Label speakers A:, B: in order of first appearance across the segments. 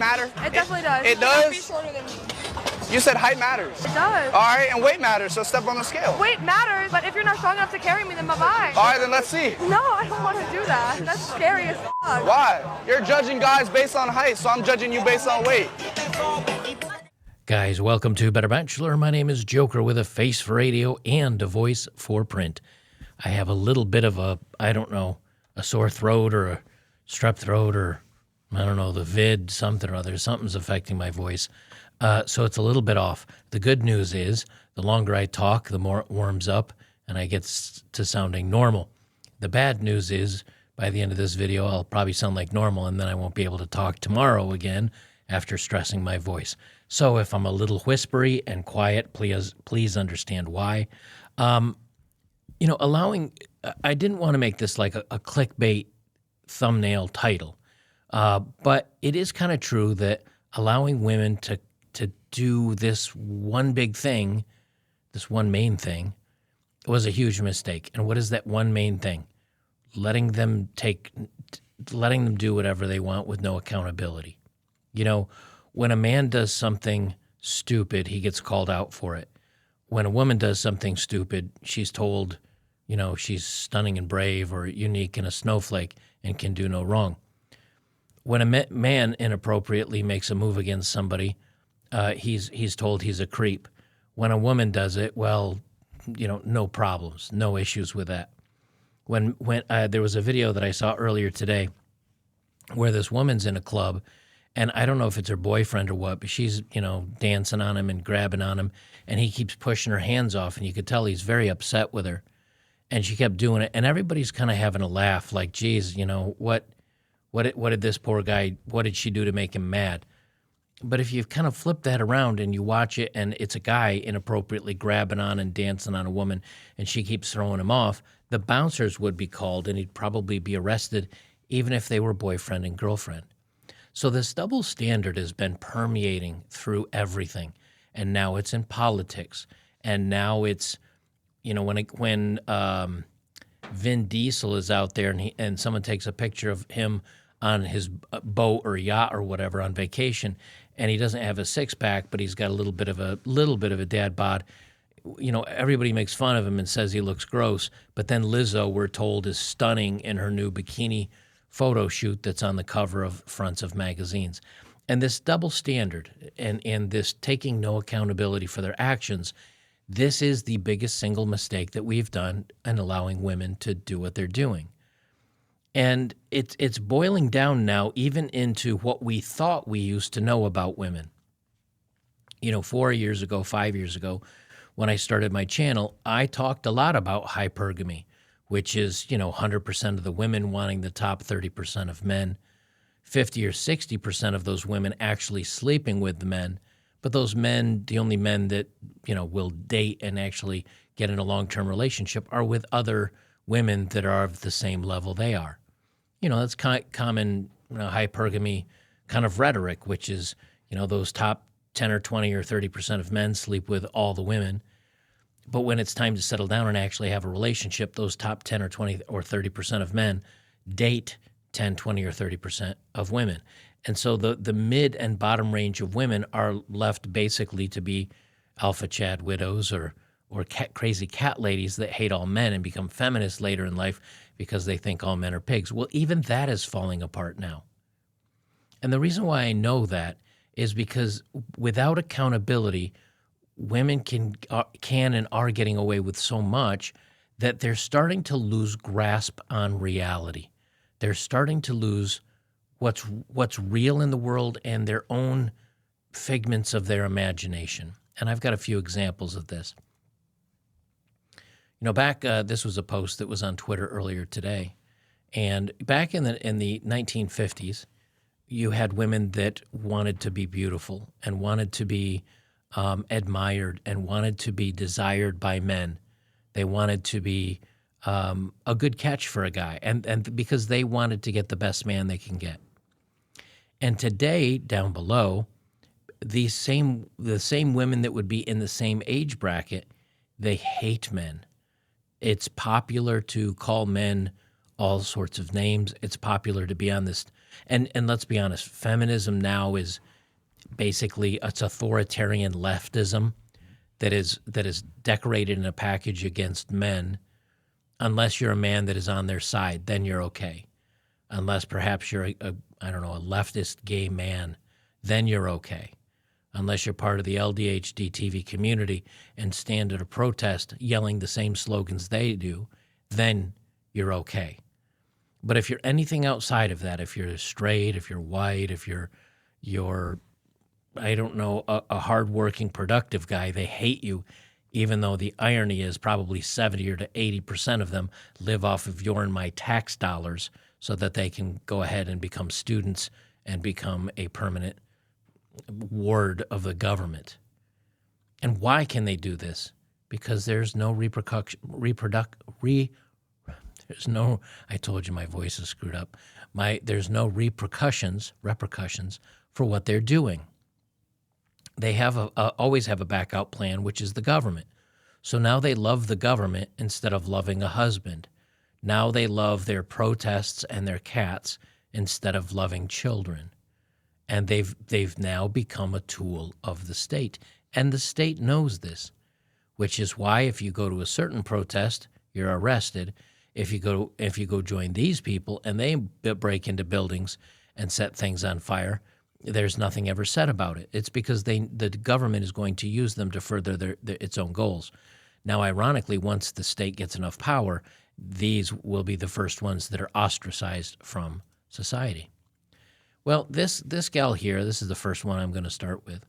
A: matter?
B: It definitely does.
A: It does?
B: Be shorter than me.
A: You said height matters.
B: It does.
A: All right, and weight matters, so step on the scale.
B: Weight matters, but if you're not strong enough to carry me, then bye-bye.
A: All right, then let's see.
B: No, I don't want to do that. That's scary as fuck.
A: Why? You're judging guys based on height, so I'm judging you based on weight.
C: Guys, welcome to Better Bachelor. My name is Joker with a face for radio and a voice for print. I have a little bit of a sore throat or a strep throat or, I don't know, the vid, something or other. Something's affecting my voice. So it's a little bit off. The good news is the longer I talk, the more it warms up and I get to sounding normal. The bad news is by the end of this video, I'll probably sound like normal and then I won't be able to talk tomorrow again after stressing my voice. So if I'm a little whispery and quiet, please understand why. I didn't want to make this like a clickbait thumbnail title, but it is kind of true that allowing women to do this one big thing, this one main thing, was a huge mistake. And what is that one main thing? Letting them do whatever they want with no accountability. You know, when a man does something stupid, he gets called out for it. When a woman does something stupid, she's told, she's stunning and brave or unique and a snowflake and can do no wrong. When a man inappropriately makes a move against somebody, he's told he's a creep. When a woman does it, well, no problems, no issues with that. When there was a video that I saw earlier today where this woman's in a club, and I don't know if it's her boyfriend or what, but she's, dancing on him and grabbing on him, and he keeps pushing her hands off, and you could tell he's very upset with her. And she kept doing it, and everybody's kind of having a laugh, like, geez, what did this poor guy, what did she do to make him mad? But if you kind of flip that around and you watch it and it's a guy inappropriately grabbing on and dancing on a woman and she keeps throwing him off, the bouncers would be called and he'd probably be arrested even if they were boyfriend and girlfriend. So this double standard has been permeating through everything. And now it's in politics. And now it's, when Vin Diesel is out there and someone takes a picture of him on his boat or yacht or whatever on vacation, and he doesn't have a six-pack, but he's got a little bit of a dad bod. Everybody makes fun of him and says he looks gross. But then Lizzo, we're told, is stunning in her new bikini photo shoot that's on the cover of fronts of magazines. And this double standard and this taking no accountability for their actions, this is the biggest single mistake that we've done in allowing women to do what they're doing. And it's boiling down now even into what we thought we used to know about women. 4 years ago, 5 years ago, when I started my channel, I talked a lot about hypergamy, which is, 100% of the women wanting the top 30% of men, 50 or 60% of those women actually sleeping with the men. But those men, the only men that, will date and actually get in a long-term relationship are with other women that are of the same level they are. That's common hypergamy kind of rhetoric, which is, those top 10 or 20 or 30% of men sleep with all the women. But when it's time to settle down and actually have a relationship, those top 10 or 20 or 30% of men date 10, 20, or 30% of women. And so the mid and bottom range of women are left basically to be alpha Chad widows or crazy cat ladies that hate all men and become feminists later in life because they think all men are pigs. Well, even that is falling apart now. And the reason why I know that is because without accountability, women can and are getting away with so much that they're starting to lose grasp on reality. They're starting to lose what's real in the world and their own figments of their imagination. And I've got a few examples of this. This was a post that was on Twitter earlier today, and back in the 1950s, you had women that wanted to be beautiful and wanted to be admired and wanted to be desired by men. They wanted to be a good catch for a guy, and because they wanted to get the best man they can get. And today, down below, the same women that would be in the same age bracket, they hate men. It's popular to call men all sorts of names. It's popular to be on this. And let's be honest, feminism now is basically it's authoritarian leftism that is decorated in a package against men. Unless you're a man that is on their side, then you're okay. Unless perhaps you're a leftist gay man, then you're okay. Unless you're part of the LDHD TV community and stand at a protest yelling the same slogans they do, then you're okay. But if you're anything outside of that, if you're straight, if you're white, if you're a hardworking, productive guy, they hate you, even though the irony is probably 70 or to 80% of them live off of your and my tax dollars so that they can go ahead and become students and become a permanent ward of the government. And why can they do this? Because there's no I told you my voice is screwed up. There's no repercussions for what they're doing. They always have a backup plan, which is the government. So now they love the government instead of loving a husband. Now they love their protests and their cats instead of loving children. And they've now become a tool of the state. And the state knows this, which is why if you go to a certain protest, you're arrested. If you go join these people and they break into buildings and set things on fire, there's nothing ever said about it. It's because the government is going to use them to further its own goals. Now, ironically, once the state gets enough power, these will be the first ones that are ostracized from society. Well, this gal here, this is the first one I'm going to start with.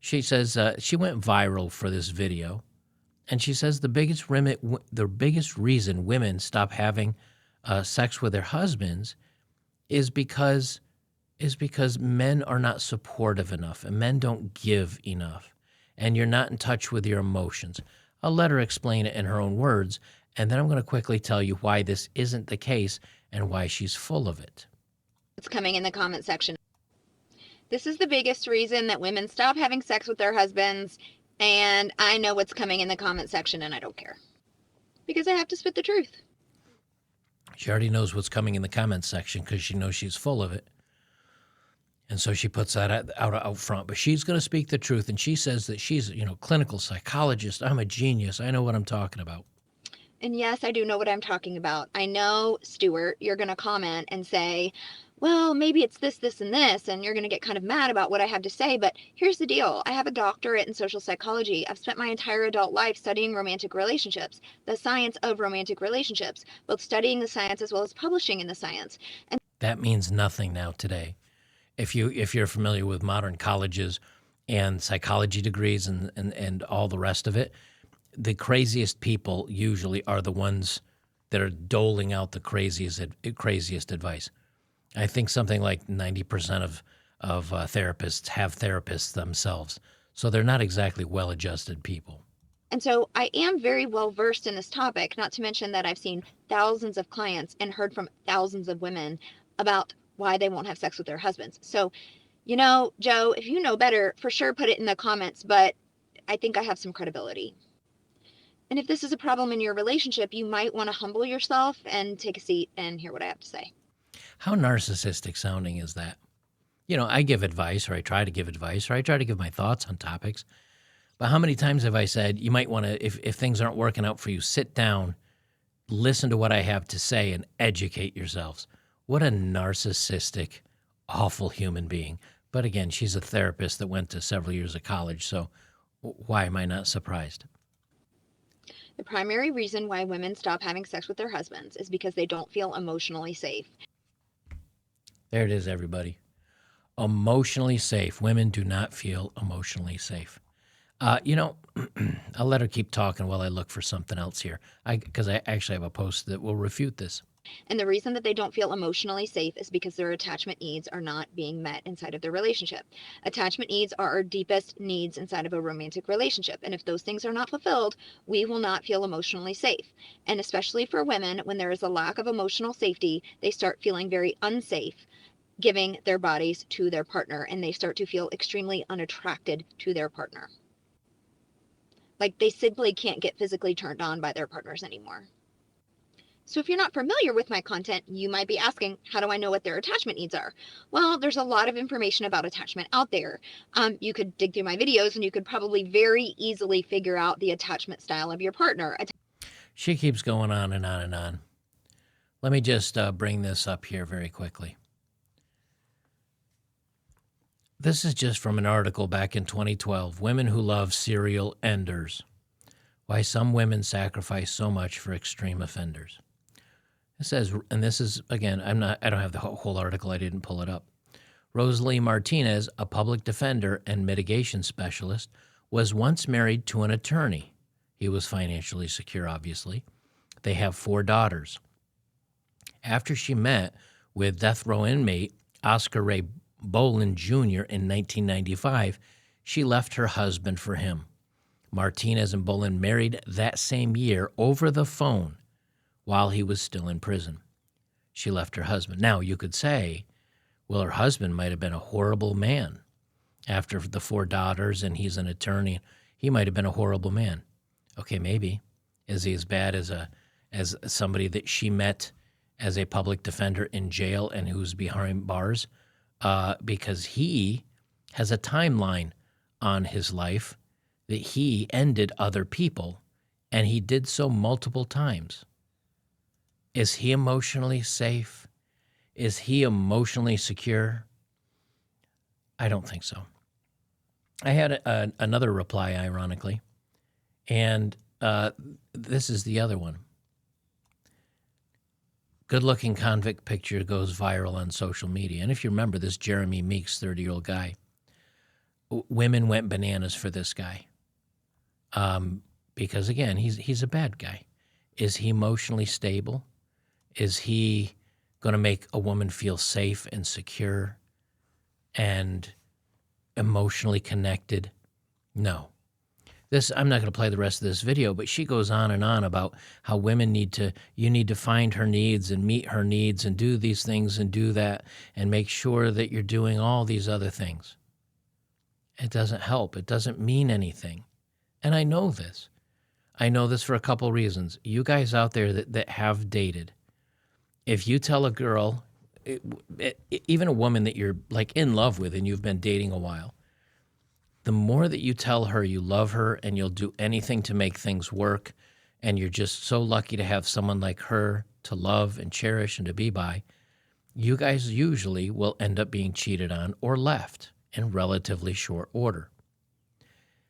C: She says she went viral for this video, and she says the biggest reason women stop having sex with their husbands is because men are not supportive enough, and men don't give enough, and you're not in touch with your emotions. I'll let her explain it in her own words, and then I'm going to quickly tell you why this isn't the case and why she's full of it.
D: It's coming in the comment section. This is the biggest reason that women stop having sex with their husbands, and I know what's coming in the comment section, and I don't care. Because I have to spit the truth.
C: She already knows what's coming in the comment section because she knows she's full of it. And so she puts that out front. But she's going to speak the truth, and she says that she's clinical psychologist. I'm a genius. I know what I'm talking about.
D: And yes, I do know what I'm talking about. I know, Stuart, you're going to comment and say, well, maybe it's this, this, and this, and you're going to get kind of mad about what I have to say, but here's the deal. I have a doctorate in social psychology. I've spent my entire adult life studying romantic relationships, the science of romantic relationships, both studying the science as well as publishing in the science. And
C: that means nothing now today. If you're familiar with modern colleges and psychology degrees and all the rest of it, the craziest people usually are the ones that are doling out the craziest advice. I think something like 90% of therapists have therapists themselves, so they're not exactly well-adjusted people.
D: And so I am very well versed in this topic, not to mention that I've seen thousands of clients and heard from thousands of women about why they won't have sex with their husbands. So, Joe, if you know better, for sure put it in the comments, but I think I have some credibility. And if this is a problem in your relationship, you might want to humble yourself and take a seat and hear what I have to say.
C: How narcissistic sounding is that? I give advice, or I try to give advice, or I try to give my thoughts on topics. But how many times have I said, you might want to, if things aren't working out for you, sit down, listen to what I have to say, and educate yourselves. What a narcissistic, awful human being. But again, she's a therapist that went to several years of college, so why am I not surprised?
D: The primary reason why women stop having sex with their husbands is because they don't feel emotionally safe.
C: There it is, everybody. Emotionally safe. Women do not feel emotionally safe. I'll let her keep talking while I look for something else here, because I actually have a post that will refute this.
D: And the reason that they don't feel emotionally safe is because their attachment needs are not being met inside of their relationship. Attachment needs are our deepest needs inside of a romantic relationship. And if those things are not fulfilled, we will not feel emotionally safe. And especially for women, when there is a lack of emotional safety, they start feeling very unsafe giving their bodies to their partner, and they start to feel extremely unattracted to their partner. Like they simply can't get physically turned on by their partners anymore. So if you're not familiar with my content, you might be asking, how do I know what their attachment needs are? Well, there's a lot of information about attachment out there. You could dig through my videos and you could probably very easily figure out the attachment style of your partner.
C: She keeps going on and on and on. Let me just bring this up here very quickly. This is just from an article back in 2012, Women Who Love Serial Enders. Why Some Women Sacrifice So Much for Extreme Offenders. It says, and this is, again, I don't have the whole article, I didn't pull it up. Rosalie Martinez, a public defender and mitigation specialist, was once married to an attorney. He was financially secure, obviously. They have 4 daughters. After she met with death row inmate Oscar Ray Bolin Jr. in 1995, she left her husband for him. Martinez and Bolin married that same year over the phone while he was still in prison. She left her husband. Now, you could say, well, her husband might have been a horrible man. After the 4 daughters and he's an attorney, he might have been a horrible man. Okay, maybe. Is he as bad as somebody that she met as a public defender in jail and who's behind bars? Because he has a timeline on his life that he ended other people, and he did so multiple times. Is he emotionally safe? Is he emotionally secure? I don't think so. I had another reply, ironically, and this is the other one. Good-looking convict picture goes viral on social media. And if you remember this Jeremy Meeks, 30-year-old guy, women went bananas for this guy because, again, he's a bad guy. Is he emotionally stable? Is he going to make a woman feel safe and secure and emotionally connected? No. I'm not going to play the rest of this video, but she goes on and on about how women you need to find her needs and meet her needs and do these things and do that and make sure that you're doing all these other things. It doesn't help. It doesn't mean anything. And I know this. I know this for a couple reasons. You guys out there that have dated, if you tell a girl, even a woman that you're like in love with and you've been dating a while, the more that you tell her you love her and you'll do anything to make things work, and you're just so lucky to have someone like her to love and cherish and to be by, you guys usually will end up being cheated on or left in relatively short order.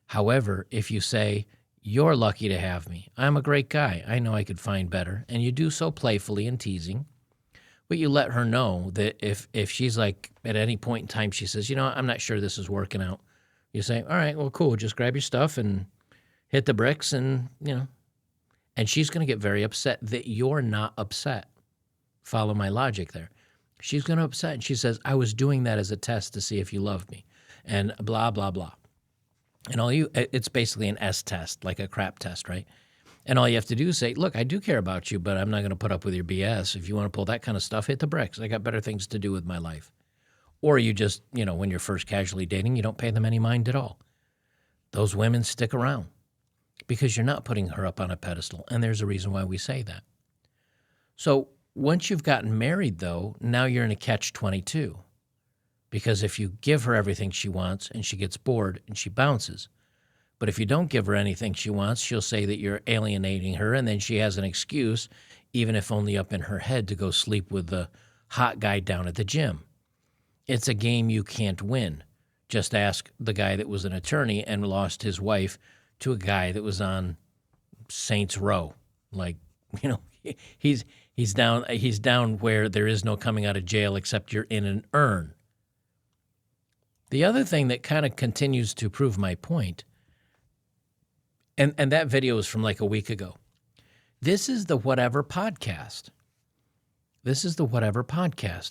C: However, if you say, you're lucky to have me, I'm a great guy, I know I could find better, and you do so playfully and teasing, but you let her know that if she's like, at any point in time, she says, I'm not sure this is working out, you say, all right, well, cool, just grab your stuff and hit the bricks and, and she's going to get very upset that you're not upset. Follow my logic there. She's going to upset, and she says, I was doing that as a test to see if you loved me, and blah, blah, blah. And it's basically an S test, like a crap test, right? And all you have to do is say, look, I do care about you, but I'm not going to put up with your BS. If you want to pull that kind of stuff, hit the bricks. I got better things to do with my life. Or you just, when you're first casually dating, you don't pay them any mind at all. Those women stick around because you're not putting her up on a pedestal. And there's a reason why we say that. So once you've gotten married, though, now you're in a catch-22. Because if you give her everything she wants and she gets bored and she bounces, but if you don't give her anything she wants, she'll say that you're alienating her, and then she has an excuse, even if only up in her head, to go sleep with the hot guy down at the gym. It's a game you can't win. Just ask the guy that was an attorney and lost his wife to a guy that was on Saints Row. Like, he's down where there is no coming out of jail except you're in an urn. The other thing that kind of continues to prove my point, and that video is from like a week ago. This is the Whatever Podcast.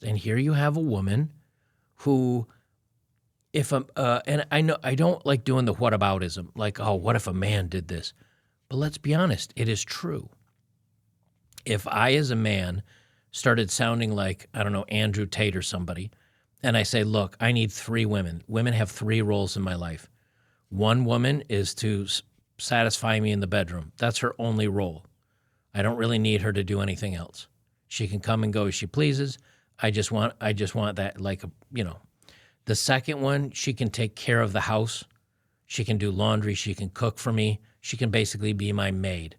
C: And here you have a woman who, and I know I don't like doing the whataboutism, like, oh, what if a man did this? But let's be honest, it is true. If I, as a man, started sounding like, I don't know, Andrew Tate or somebody, and I say, look, I need 3 women. Women have 3 roles in my life. One woman is to satisfy me in the bedroom. That's her only role. I don't really need her to do anything else. She can come and go as she pleases. I just want that, like, The second one, she can take care of the house. She can do laundry. She can cook for me. She can basically be my maid.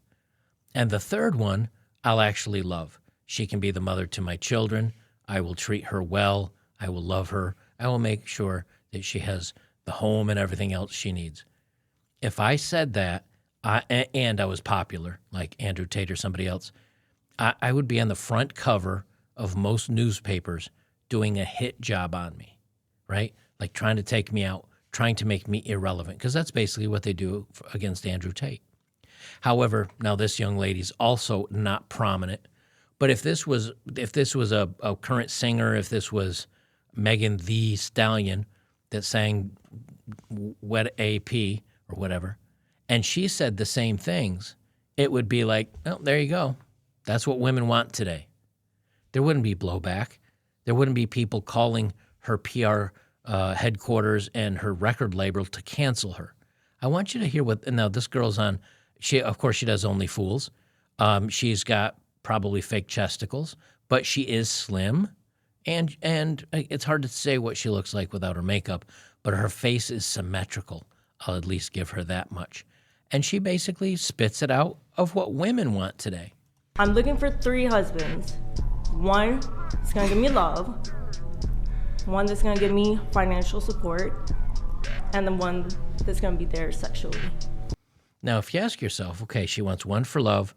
C: And the third one, I'll actually love. She can be the mother to my children. I will treat her well. I will love her. I will make sure that she has the home and everything else she needs. If I said that, and I was popular, like Andrew Tate or somebody else, I would be on the front cover of most newspapers doing a hit job on me, right? Like trying to take me out, trying to make me irrelevant, because that's basically what they do against Andrew Tate. However, now this young lady's also not prominent, but if this was a current singer, if this was Megan Thee Stallion that sang Wet AP or whatever, and she said the same things, it would be like, oh, there you go. That's what women want today. There wouldn't be blowback. There wouldn't be people calling her PR headquarters and her record label to cancel her. I want you to hear now this girl's on, of course she does Only Fools. She's got probably fake chesticles, but she is slim. And it's hard to say what she looks like without her makeup, but her face is symmetrical. I'll at least give her that much. And she basically spits it out of what women want today.
E: I'm looking for 3 husbands. One that's gonna give me love, one that's gonna give me financial support, and the one that's gonna be there sexually.
C: Now, if you ask yourself, okay, she wants one for love,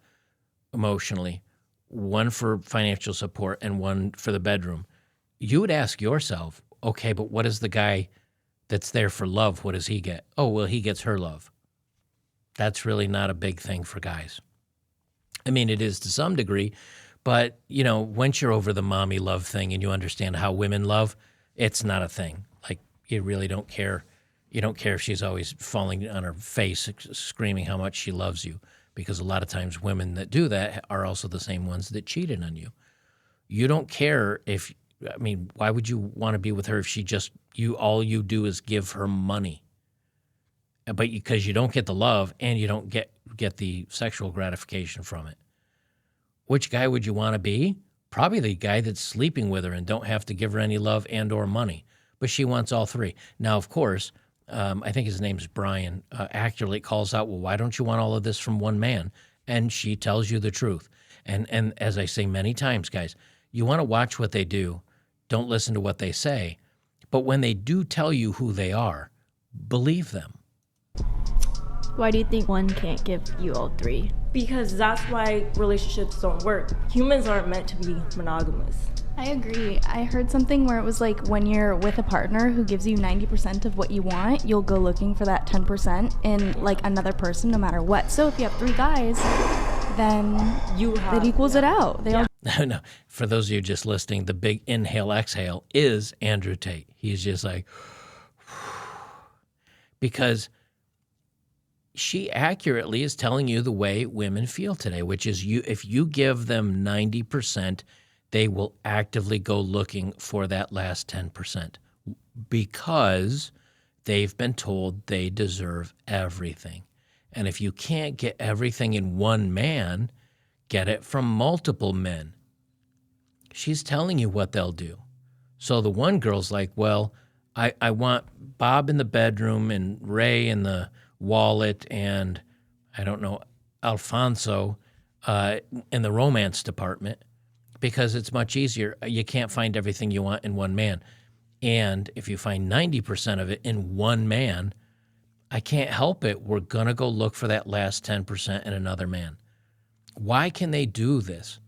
C: emotionally, one for financial support, and one for the bedroom, you would ask yourself, okay, but what is the guy that's there for love? What does he get? Oh, well, he gets her love. That's really not a big thing for guys. I mean, it is to some degree, but, once you're over the mommy love thing and you understand how women love, it's not a thing. Like, you really don't care. You don't care if she's always falling on her face, screaming how much she loves you, because a lot of times women that do that are also the same ones that cheated on you. You don't care why would you want to be with her if all you do is give her money? But because you don't get the love and you don't get the sexual gratification from it. Which guy would you want to be? Probably the guy that's sleeping with her and don't have to give her any love and or money. But she wants all 3. Now, of course, I think his name's Brian, accurately calls out, well, why don't you want all of this from one man? And she tells you the truth. And as I say many times, guys, you want to watch what they do. Don't listen to what they say. But when they do tell you who they are, believe them.
F: Why do you think one can't give you all 3?
E: Because that's why relationships don't work. Humans aren't meant to be monogamous.
F: I agree. I heard something where it was like when you're with a partner who gives you 90% of what you want, you'll go looking for that 10% in like another person no matter what. So if you have 3 guys, then it equals it out.
C: No, for those of you just listening, the big inhale, exhale is Andrew Tate. He's just like, because she accurately is telling you the way women feel today, which is if you give them 90%, they will actively go looking for that last 10% because they've been told they deserve everything. And if you can't get everything in one man, get it from multiple men. She's telling you what they'll do. So the one girl's like, well, I want Bob in the bedroom and Ray in the wallet and, I don't know, Alfonso in the romance department because it's much easier. You can't find everything you want in one man. And if you find 90% of it in one man, I can't help it. We're going to go look for that last 10% in another man. Why can they do this?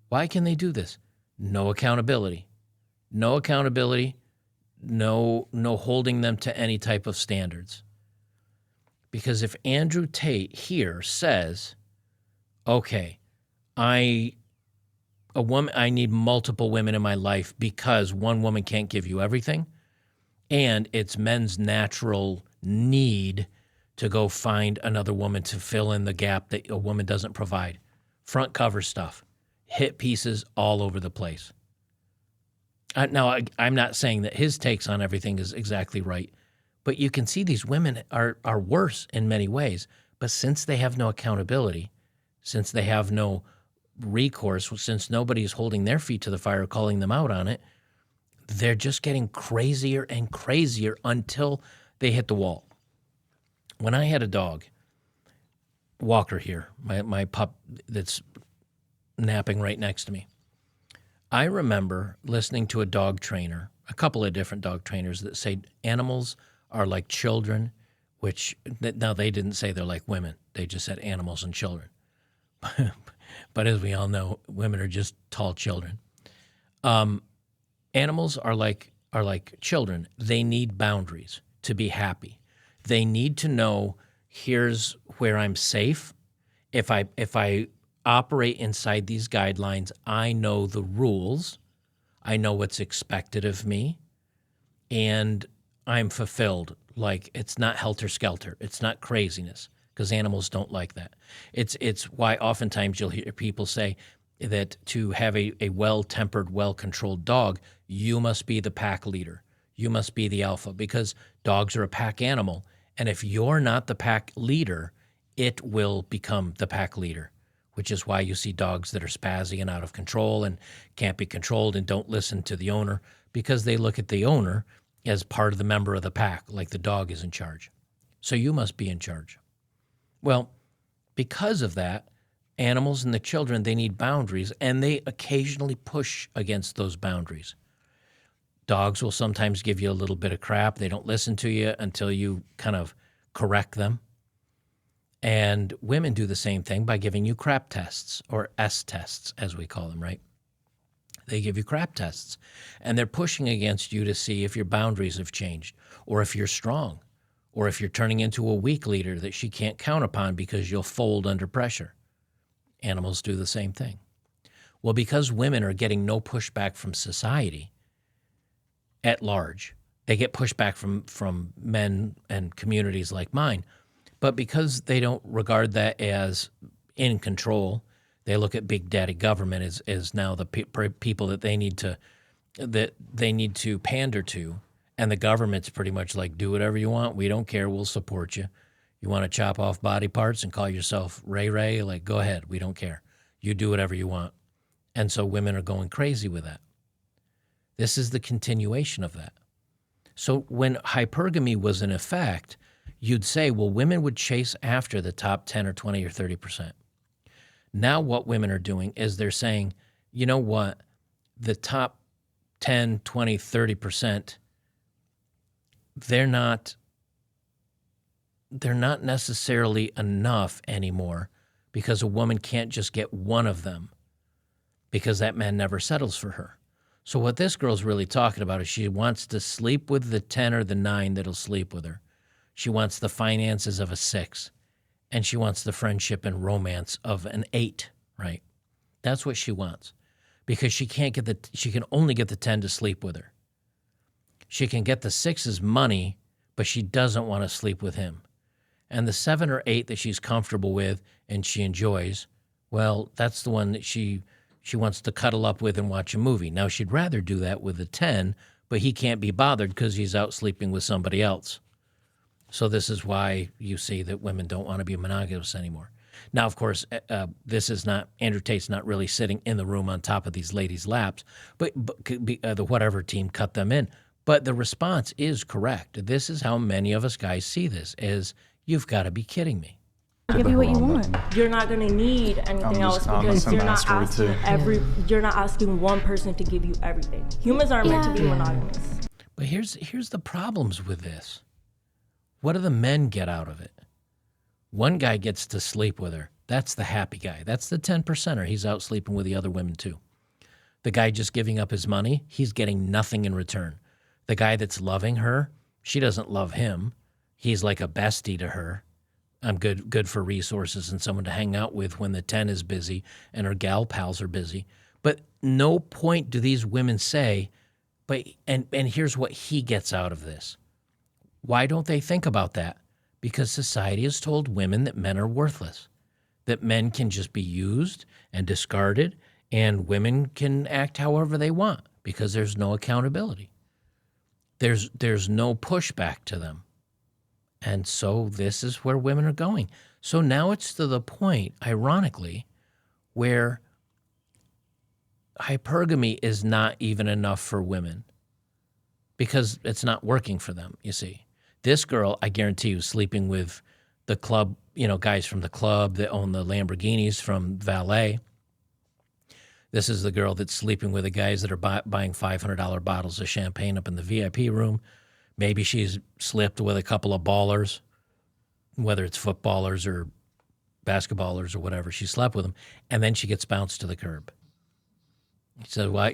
C: Why can they do this? No accountability. No accountability. No holding them to any type of standards. Because if Andrew Tate here says, okay, I need multiple women in my life because one woman can't give you everything, and it's men's natural need to go find another woman to fill in the gap that a woman doesn't provide. Front cover stuff, hit pieces all over the place. Now, I'm not saying that his takes on everything is exactly right, but you can see these women are worse in many ways. But since they have no accountability, since they have no recourse, since nobody's holding their feet to the fire, calling them out on it. They're just getting crazier and crazier until they hit the wall. When I had a dog, Walker here, my pup that's napping right next to me, I remember listening to a dog trainer, a couple of different dog trainers that say animals are like children, which now they didn't say they're like women. They just said animals and children. But as we all know, women are just tall children. Animals are like children. They need boundaries to be happy. They need to know, here's where I'm safe. If I operate inside these guidelines, I know the rules. I know what's expected of me, and I'm fulfilled. Like, it's not helter-skelter. It's not craziness, because animals don't like that. It's why oftentimes you'll hear people say that to have a well-tempered, well-controlled dog, you must be the pack leader. You must be the alpha, because dogs are a pack animal. And if you're not the pack leader, it will become the pack leader, which is why you see dogs that are spazzy and out of control and can't be controlled and don't listen to the owner, because they look at the owner as part of the member of the pack, like the dog is in charge. So you must be in charge. Well, because of that, animals and the children, they need boundaries, and they occasionally push against those boundaries. Dogs will sometimes give you a little bit of crap. They don't listen to you until you kind of correct them. And women do the same thing by giving you crap tests, or S tests, as we call them, right? They give you crap tests, and they're pushing against you to see if your boundaries have changed, or if you're strong, or if you're turning into a weak leader that she can't count upon because you'll fold under pressure. Animals do the same thing. Well, because women are getting no pushback from society at large, they get pushback from men and communities like mine, but because they don't regard that as in control, they look at big daddy government as now the people that they need to pander to, and the government's pretty much like, do whatever you want, we don't care, we'll support you. You want to chop off body parts and call yourself Ray, like, go ahead, we don't care. You do whatever you want. And so women are going crazy with that. This is the continuation of that. So when hypergamy was in effect, you'd say, well, women would chase after the top 10 or 20 or 30%. Now what women are doing is they're saying, you know what, the top 10, 20, 30%, they're not necessarily enough anymore, because a woman can't just get one of them, because that man never settles for her. So what this girl's really talking about is she wants to sleep with the 10 or the 9 that'll sleep with her. She wants the finances of a 6, and she wants the friendship and romance of an 8, right? That's what she wants, because she can only get the 10 to sleep with her. She can get the 6's money, but she doesn't want to sleep with him. And the 7 or 8 that she's comfortable with and she enjoys, well, that's the one that she wants to cuddle up with and watch a movie. Now, she'd rather do that with the 10, but he can't be bothered because he's out sleeping with somebody else. So this is why you see that women don't want to be monogamous anymore. Now, of course, this is not, Andrew Tate's not really sitting in the room on top of these ladies' laps, but the whatever team cut them in. But the response is correct. This is how many of us guys see this, is you've got to be kidding me.
F: I'll give you what you want.
E: You're not gonna need anything else because you're not asking one person to give you everything. Humans aren't meant to be monogamous.
C: But here's the problems with this. What do the men get out of it? One guy gets to sleep with her. That's the happy guy. That's the 10%er. He's out sleeping with the other women too. The guy just giving up his money, he's getting nothing in return. The guy that's loving her, she doesn't love him. He's like a bestie to her. I'm good for resources and someone to hang out with when the 10 is busy and her gal pals are busy. But no point do these women say, and here's what he gets out of this. Why don't they think about that? Because society has told women that men are worthless, that men can just be used and discarded, and women can act however they want because there's no accountability. There's no pushback to them. And so this is where women are going. So now it's to the point, ironically, where hypergamy is not even enough for women because it's not working for them, you see. This girl, I guarantee you, is sleeping with the club, guys from the club that own the Lamborghinis from Valet. This is the girl that's sleeping with the guys that are buying $500 bottles of champagne up in the VIP room. Maybe she's slept with a couple of ballers, whether it's footballers or basketballers or whatever. She slept with them, and then she gets bounced to the curb.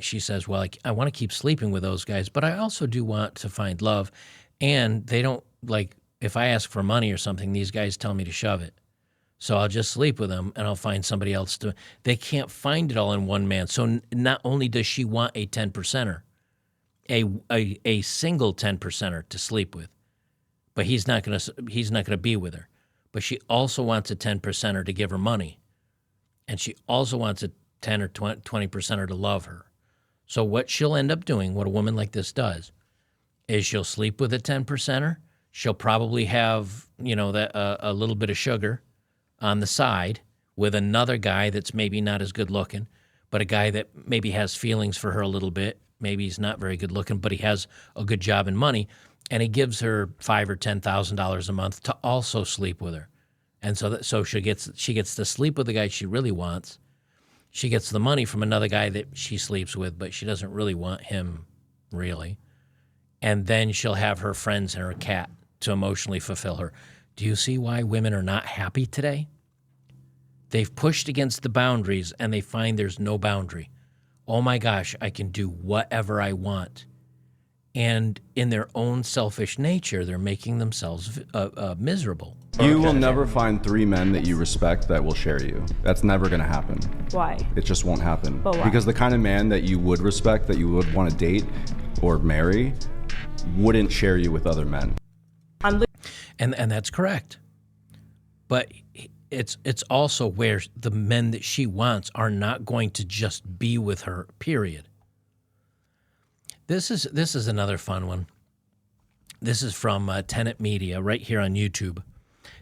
C: She says, well, I want to keep sleeping with those guys, but I also do want to find love. And they don't, if I ask for money or something, these guys tell me to shove it. So I'll just sleep with them, and I'll find somebody else to. They can't find it all in one man. So not only does she want a 10%er, a single 10%er to sleep with, but he's not gonna be with her. But she also wants a 10%er to give her money, and she also wants a 10 or 20%er to love her. So what she'll end up doing, what a woman like this does, is she'll sleep with a 10%er. She'll probably have a little bit of sugar on the side with another guy that's maybe not as good looking, but a guy that maybe has feelings for her a little bit. Maybe he's not very good looking, but he has a good job and money, and he gives her $5,000 or $10,000 a month to also sleep with her. And so she gets to sleep with the guy she really wants. She gets the money from another guy that she sleeps with, but she doesn't really want him, really. And then she'll have her friends and her cat to emotionally fulfill her. Do you see why women are not happy today? They've pushed against the boundaries, and they find there's no boundary. Oh my gosh, I can do whatever I want. And in their own selfish nature, they're making themselves miserable.
G: You will never find 3 men that you respect that will share you. That's never going to happen.
E: Why?
G: It just won't happen.
E: But why?
G: Because the kind of man that you would respect, that you would want to date or marry, wouldn't share you with other men.
C: And that's correct. But it's also where the men that she wants are not going to just be with her, period. This is another fun one. This is from Tenet Media right here on YouTube.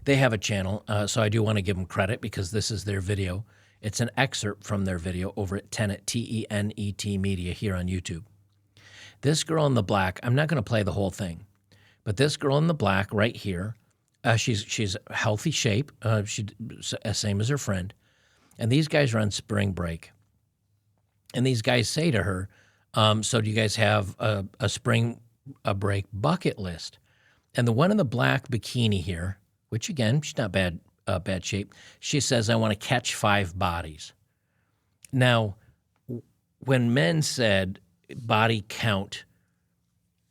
C: They have a channel, so I do want to give them credit because this is their video. It's an excerpt from their video over at Tenet, T-E-N-E-T Media here on YouTube. This girl in the black, I'm not going to play the whole thing, but this girl in the black right here, she's healthy shape, same as her friend, and these guys are on spring break. And these guys say to her, so do you guys have a spring break bucket list? And the one in the black bikini here, which again, she's not bad shape, she says, I want to catch 5 bodies. Now, when men said body count,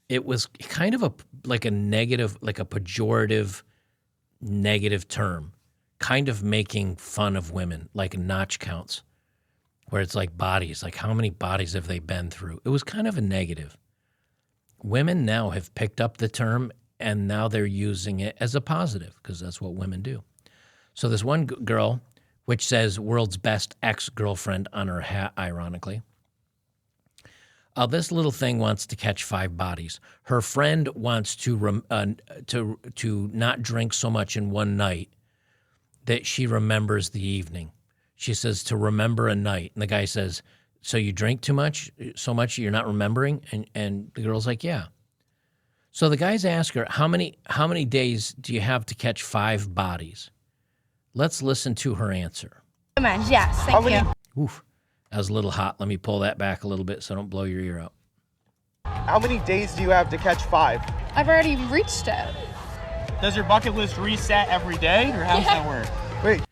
C: it was kind of like a negative, like a pejorative, negative term, kind of making fun of women, like notch counts, where it's like bodies, like how many bodies have they been through? It was kind of a negative. Women now have picked up the term, and now they're using it as a positive because that's what women do. So this one girl, which says world's best ex-girlfriend on her hat, ironically, this little thing wants to catch 5 bodies. Her friend wants to not drink so much in one night that she remembers the evening. She says to remember a night. And the guy says, so you drink too much, so much you're not remembering? And the girl's like, yeah. So the guys ask her, how many days do you have to catch 5 bodies? Let's listen to her answer.
B: Yes, thank you.
C: Oof, that was a little hot. Let me pull that back a little bit so I don't blow your ear out.
H: How many days do you have to catch 5?
B: I've already reached it.
H: Does your bucket list reset every day, or how does that work? Wait.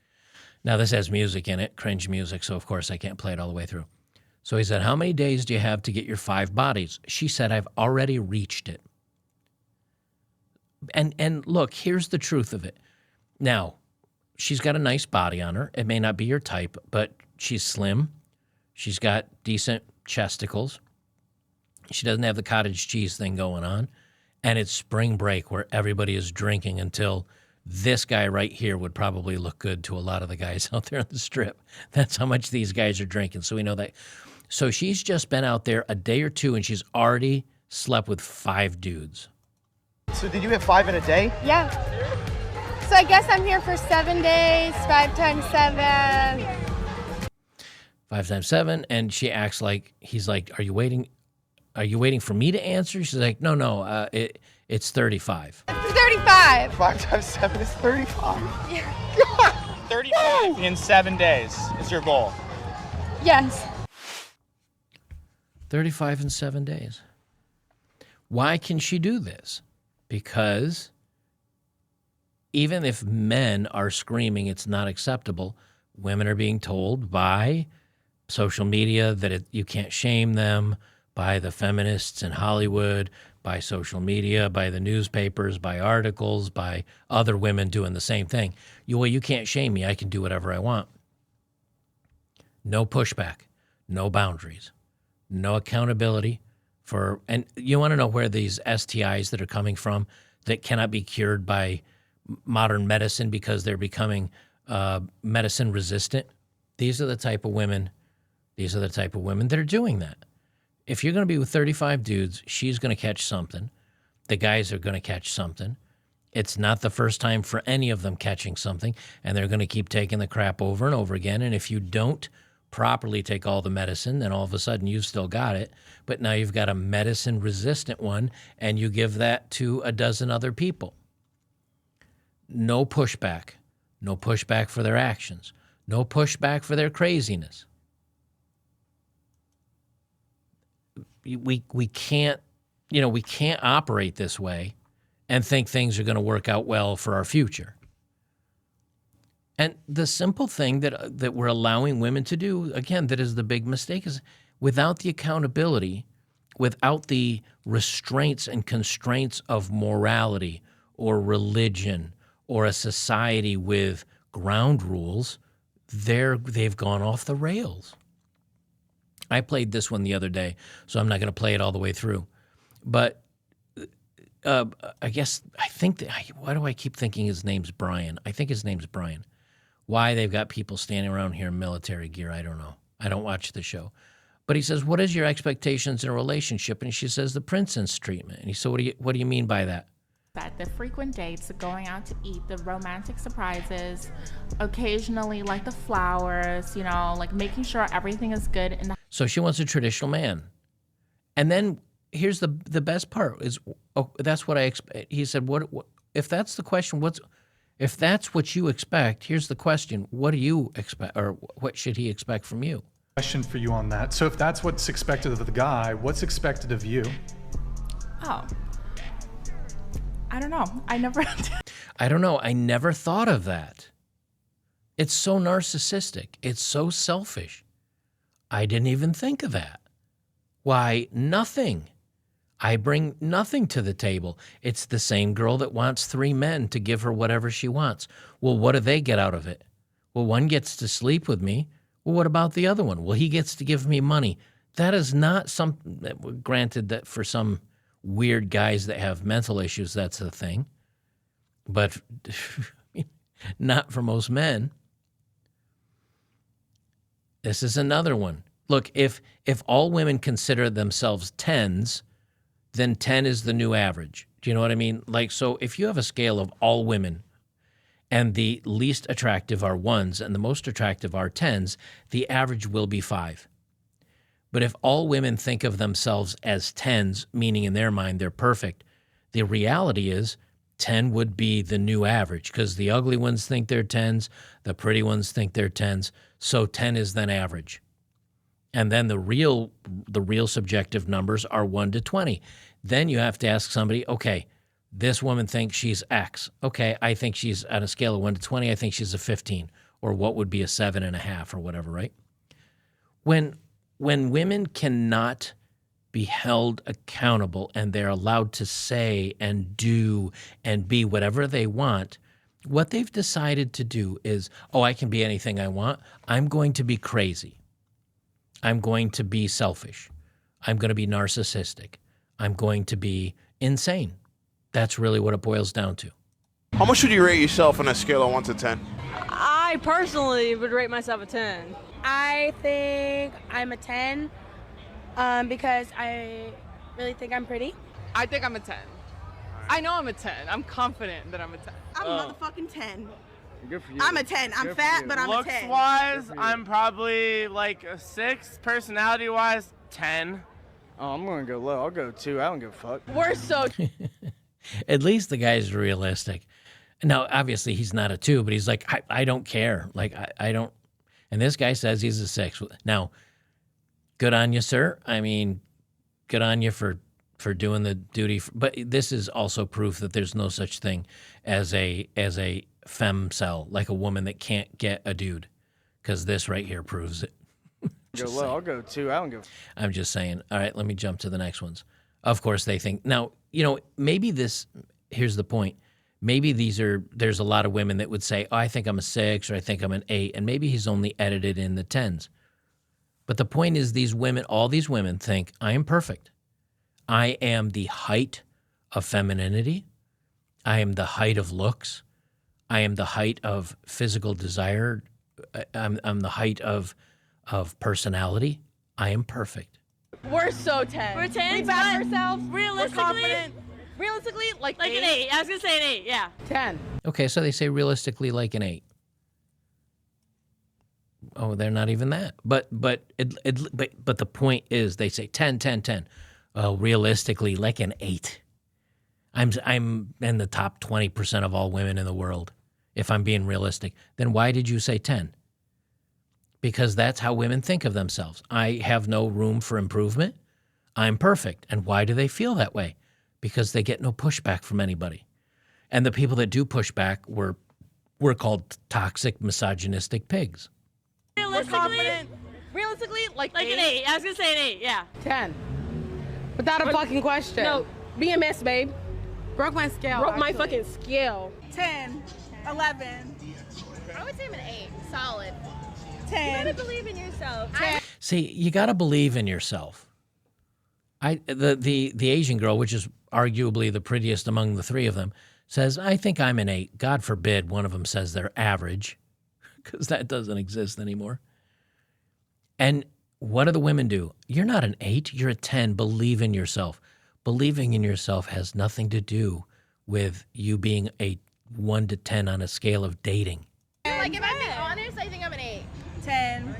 C: Now this has music in it, cringe music, so of course I can't play it all the way through. So he said, how many days do you have to get your 5 bodies? She said, I've already reached it. And look, here's the truth of it. Now, she's got a nice body on her. It may not be your type, but she's slim. She's got decent chesticles. She doesn't have the cottage cheese thing going on. And it's spring break where everybody is drinking until this guy right here would probably look good to a lot of the guys out there on the strip. That's how much these guys are drinking. So we know that. So she's just been out there a day or two, and she's already slept with 5 dudes.
H: So did you have 5 in a day?
B: Yeah. So I guess I'm here for 7 days, 5 times 7.
C: 5 times 7, and she acts like he's like, "Are you waiting? Are you waiting for me to answer?" She's like, "No, it's 35."
B: 35.
H: 5 times 7 is 35. God. 35 in 7 days is your goal.
B: Yes.
C: 35 in 7 days. Why can she do this? Because even if men are screaming it's not acceptable, women are being told by social media that you can't shame them, by the feminists in Hollywood, by social media, by the newspapers, by articles, by other women doing the same thing. You can't shame me. I can do whatever I want. No pushback, no boundaries, no accountability for, and you want to know where these STIs that are coming from that cannot be cured by modern medicine because they're becoming medicine resistant? These are the type of women that are doing that. If you're going to be with 35 dudes, she's going to catch something. The guys are going to catch something. It's not the first time for any of them catching something, and they're going to keep taking the crap over and over again. And if you don't properly take all the medicine, then all of a sudden you've still got it. But now you've got a medicine-resistant one, and you give that to a dozen other people. No pushback. No pushback for their actions. No pushback for their craziness. We can't operate this way and think things are going to work out well for our future. And the simple thing that we're allowing women to do, again, that is the big mistake, is without the accountability, without the restraints and constraints of morality or religion or a society with ground rules, they've gone off the rails. I played this one the other day, so I'm not going to play it all the way through. But why do I keep thinking his name's Brian? I think his name's Brian. Why they've got people standing around here in military gear, I don't know. I don't watch the show. But he says, what is your expectations in a relationship? And she says, the princess treatment. And he said, what do you mean by that?
I: That the frequent dates, the going out to eat, the romantic surprises, occasionally like the flowers, like making sure everything is good.
C: So she wants a traditional man. And then here's the best part is, that's what I expect. He said, what if that's the question, if that's what you expect, here's the question, what do you expect, or what should he expect from you?
J: Question for you on that. So if that's what's expected of the guy, what's expected of you?
I: Oh, I don't know. I never
C: thought of that. It's so narcissistic. It's so selfish. I didn't even think of that. Why, nothing. I bring nothing to the table. It's the same girl that wants 3 men to give her whatever she wants. Well, what do they get out of it? Well, one gets to sleep with me. Well, what about the other one? Well, he gets to give me money. That is not something, granted that for some weird guys that have mental issues, that's the thing. But not for most men. This is another one. Look, if all women consider themselves 10s, then 10 is the new average. Do you know what I mean? Like, so if you have a scale of all women and the least attractive are 1s and the most attractive are 10s, the average will be 5. But if all women think of themselves as 10s, meaning in their mind they're perfect, the reality is 10 would be the new average because the ugly ones think they're 10s, the pretty ones think they're 10s, so 10 is then average. And then the real subjective numbers are 1 to 20. Then you have to ask somebody, okay, this woman thinks she's X. Okay, I think she's on a scale of 1 to 20, I think she's a 15, or what would be a 7.5 or whatever, right? When women cannot be held accountable and they're allowed to say and do and be whatever they want, what they've decided to do is, I can be anything I want. I'm going to be crazy. I'm going to be selfish. I'm going to be narcissistic. I'm going to be insane. That's really what it boils down to.
A: How much would you rate yourself on a scale of 1 to 10?
K: I personally would rate myself a 10.
B: I think I'm a 10 because I really think I'm pretty.
K: I think I'm a 10. I know I'm a 10. I'm confident that I'm a 10.
B: I'm a motherfucking 10.
L: Good for you.
M: I'm a 10. I'm fat, but I'm a 10.
N: Looks-wise, I'm probably like a 6. Personality-wise, 10.
L: Oh, I'm gonna go low. I'll go 2. I don't give a fuck.
K: We're so.
C: At least the guy's realistic. Now, obviously, he's not a 2, but he's like, I don't care. Like, I don't. And this guy says he's a 6. Now, good on you, sir. I mean, good on you for doing the duty. But this is also proof that there's no such thing as a femcel, like a woman that can't get a dude, because this right here proves it.
L: Go low. I'll go 2. I don't give.
C: I'm just saying. All right, let me jump to the next ones. Of course, they think now. Maybe this. Here's the point. Maybe there's a lot of women that would say, oh, I think I'm a 6 or I think I'm an 8, and maybe he's only edited in the 10s. But the point is, all these women think I am perfect. I am the height of femininity. I am the height of looks. I am the height of physical desire. I'm the height of personality. I am perfect.
K: We're so 10.
M: We're 10.
K: We back ourselves.
M: Realistically,
K: We're confident.
M: realistically, like
K: Like
M: an
K: an
M: 8. I was gonna say an 8. Yeah.
K: 10.
C: Okay, so they say realistically like an 8. Oh, they're not even that. But the point is, they say 10, 10, 10. Realistically like an 8. I'm in the top 20% of all women in the world, if I'm being realistic. Then why did you say 10? Because that's how women think of themselves. I have no room for improvement. I'm perfect. And why do they feel that way? Because they get no pushback from anybody. And the people that do push back were called toxic, misogynistic pigs.
M: Realistically, like an 8. I was gonna say an 8. Yeah.
K: 10. Without a fucking question.
M: No.
K: Be a miss, babe.
M: Broke my scale.
K: Broke my fucking scale.
M: 10, 11,
O: I would say I'm an 8. Solid.
M: 10.
O: You gotta believe in yourself.
C: See, you got to believe in yourself. The Asian girl, which is arguably the prettiest among the three of them, says, I think I'm an 8. God forbid one of them says they're average, because that doesn't exist anymore. And what do the women do? You're not an 8, you're a 10. Believe in yourself. Believing in yourself has nothing to do with you being a 1 to 10 on a scale of dating.
O: Like, if I'm being honest, I think I'm an 8.
M: 10.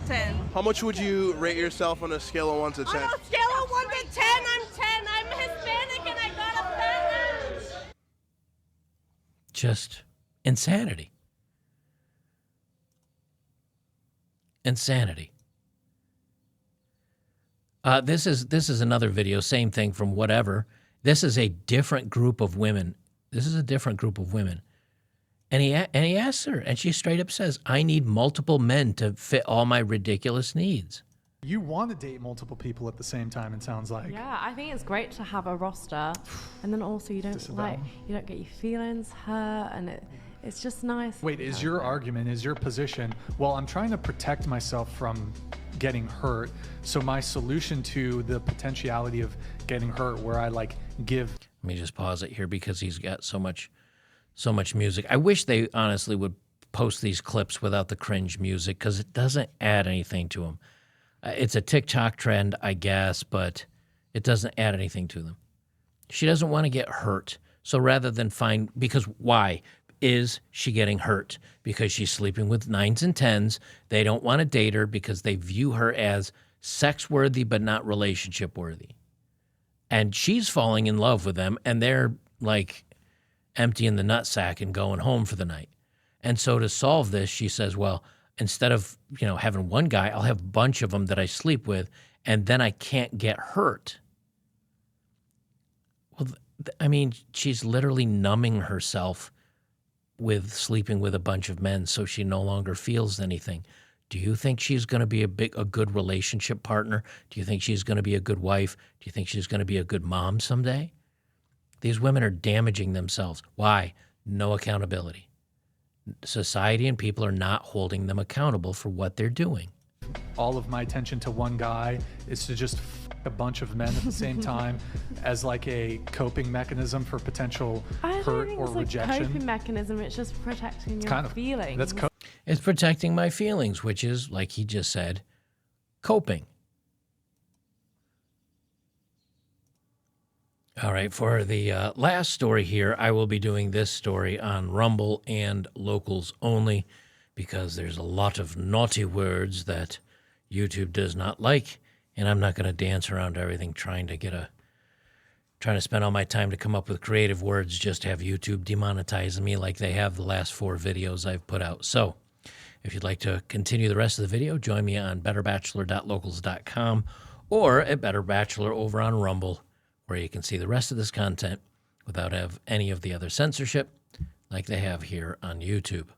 M: 10.
P: How much would you rate yourself on a scale of 1 to 10?
M: On a scale of 1 to 10, I'm 10. I'm Hispanic and I got a fat ass.
C: Just insanity. Insanity. This is another video, same thing from whatever. This is a different group of women. And he asks her, and she straight up says, I need multiple men to fit all my ridiculous needs.
J: You want to date multiple people at the same time, it sounds like.
Q: Yeah, I think it's great to have a roster, and then also you don't get your feelings hurt, and it's just nice.
J: Wait, is your argument, is your position, well, I'm trying to protect myself from getting hurt, so my solution to the potentiality of getting hurt where I give...
C: Let me just pause it here because he's got so much music. I wish they honestly would post these clips without the cringe music because it doesn't add anything to them. It's a TikTok trend, I guess, but it doesn't add anything to them. She doesn't want to get hurt. So rather than because why is she getting hurt? Because she's sleeping with 9s and 10s. They don't want to date her because they view her as sex worthy but not relationship worthy. And she's falling in love with them, and they're like emptying the nutsack and going home for the night. And so to solve this, she says, well, instead of, having one guy, I'll have a bunch of them that I sleep with, and then I can't get hurt. Well, she's literally numbing herself with sleeping with a bunch of men so she no longer feels anything. Do you think she's going to be a good relationship partner? Do you think she's going to be a good wife? Do you think she's going to be a good mom someday? These women are damaging themselves. Why? No accountability. Society and people are not holding them accountable for what they're doing.
J: All of my attention to one guy is to just a bunch of men at the same time as a coping mechanism for potential hurt or rejection.
Q: It's a coping mechanism. It's just protecting your feelings.
C: It's protecting my feelings, which is, like he just said, coping. All right, for the last story here, I will be doing this story on Rumble and locals only because there's a lot of naughty words that YouTube does not like, and I'm not going to dance around everything trying to spend all my time to come up with creative words just to have YouTube demonetize me like they have the last 4 videos I've put out. So if you'd like to continue the rest of the video, join me on betterbachelor.locals.com or at Better Bachelor over on Rumble, where you can see the rest of this content without any of the other censorship like they have here on YouTube.